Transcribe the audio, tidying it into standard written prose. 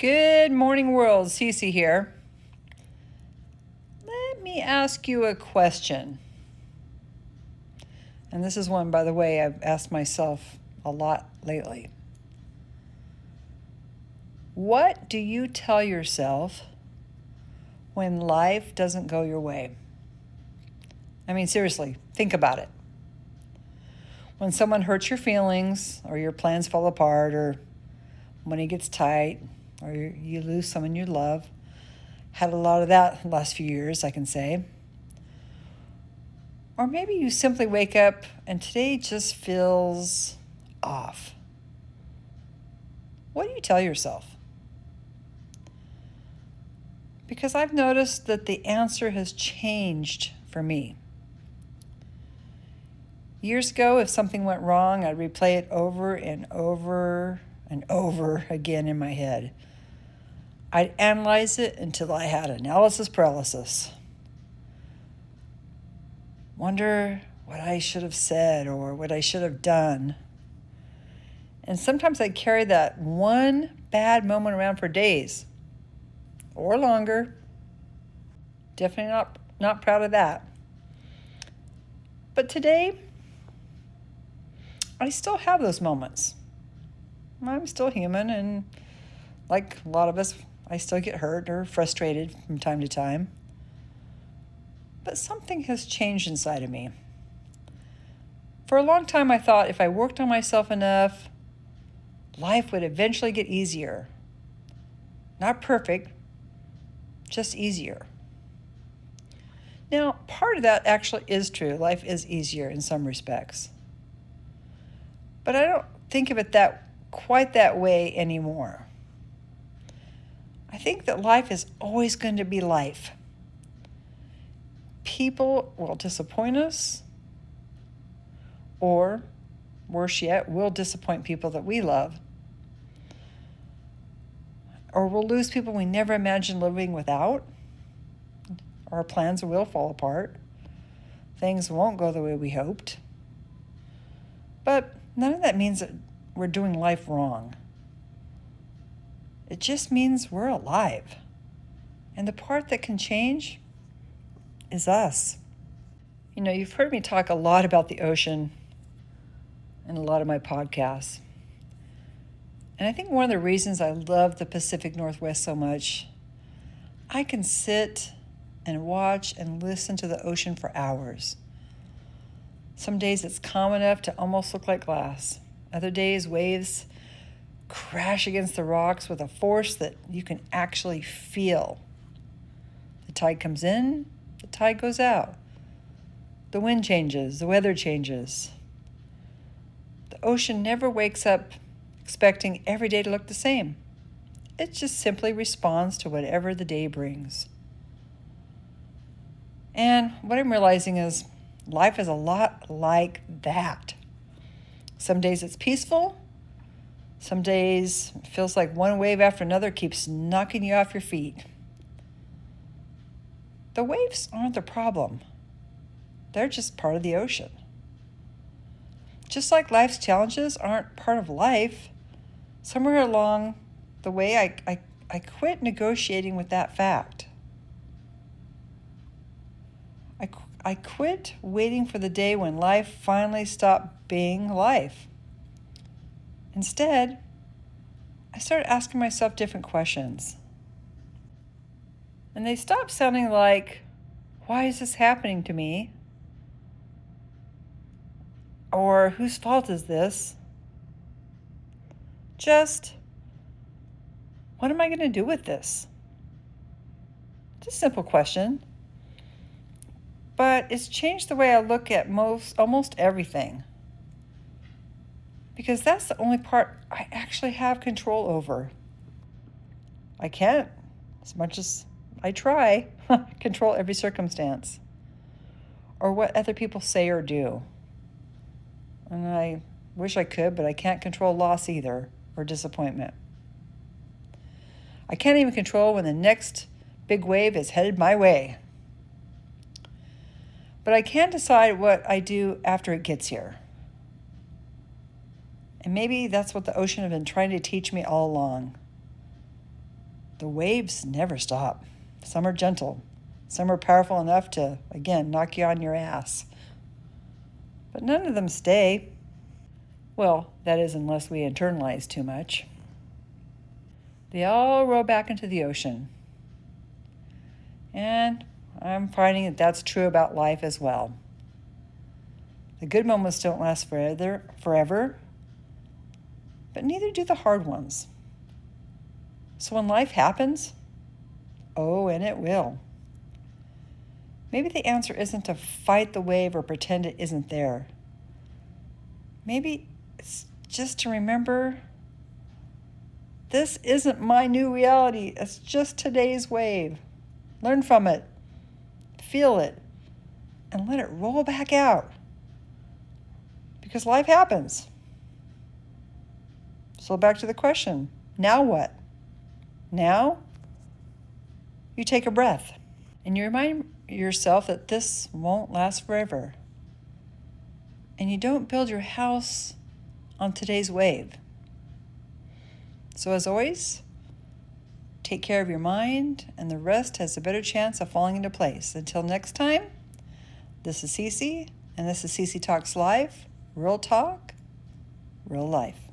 Good morning, world. Cece here. Let me ask you a question. And this is one, by the way, I've asked myself a lot lately. What do you tell yourself when life doesn't go your way? I mean, seriously, think about it. When someone hurts your feelings, or your plans fall apart, or money gets tight, or you lose someone you love. Had a lot of that the last few years, I can say. Or maybe you simply wake up and today just feels off. What do you tell yourself? Because I've noticed that the answer has changed for me. Years ago, if something went wrong, I'd replay it over and over and over again in my head. I'd analyze it until I had analysis paralysis. Wonder what I should have said or what I should have done. And sometimes I'd carry that one bad moment around for days or longer. Definitely not proud of that. But today, I still have those moments. I'm still human, and like a lot of us, I still get hurt or frustrated from time to time. But something has changed inside of me. For a long time, I thought if I worked on myself enough, life would eventually get easier. Not perfect, just easier. Now, part of that actually is true. Life is easier in some respects. But I don't think of it quite that way anymore. I think that life is always going to be life. People will disappoint us, or worse yet, we'll disappoint people that we love. Or we'll lose people we never imagined living without. Our plans will fall apart. Things won't go the way we hoped. But none of that means that we're doing life wrong. It just means we're alive. And the part that can change is us. You know, you've heard me talk a lot about the ocean in a lot of my podcasts. And I think one of the reasons I love the Pacific Northwest so much, I can sit and watch and listen to the ocean for hours. Some days it's calm enough to almost look like glass. Other days, waves crash against the rocks with a force that you can actually feel. The tide comes in, the tide goes out. The wind changes, the weather changes. The ocean never wakes up expecting every day to look the same. It just simply responds to whatever the day brings. And what I'm realizing is life is a lot like that. Some days it's peaceful. Some days it feels like one wave after another keeps knocking you off your feet. The waves aren't the problem. They're just part of the ocean. Just like life's challenges aren't part of life, somewhere along the way I quit negotiating with that fact. I quit waiting for the day when life finally stopped being life. Instead, I started asking myself different questions. And they stopped sounding like, why is this happening to me? Or whose fault is this? Just, what am I going to do with this? Just a simple question. But it's changed the way I look at almost everything. Because that's the only part I actually have control over. I can't, as much as I try, control every circumstance or what other people say or do. And I wish I could, but I can't control loss either, or disappointment. I can't even control when the next big wave is headed my way. But I can decide what I do after it gets here. And maybe that's what the ocean has been trying to teach me all along. The waves never stop. Some are gentle. Some are powerful enough to, again, knock you on your ass. But none of them stay. Well, that is, unless we internalize too much. They all roll back into the ocean. And I'm finding that that's true about life as well. The good moments don't last forever, but neither do the hard ones. So when life happens, oh, and it will, maybe the answer isn't to fight the wave or pretend it isn't there. Maybe it's just to remember this isn't my new reality. It's just today's wave. Learn from it, feel it, and let it roll back out. Because life happens. So back to the question, now what? Now, you take a breath and you remind yourself that this won't last forever. And you don't build your house on today's wave. So as always, take care of your mind, and the rest has a better chance of falling into place. Until next time, this is Cece, and this is Cece Talks Live. Real talk, real life.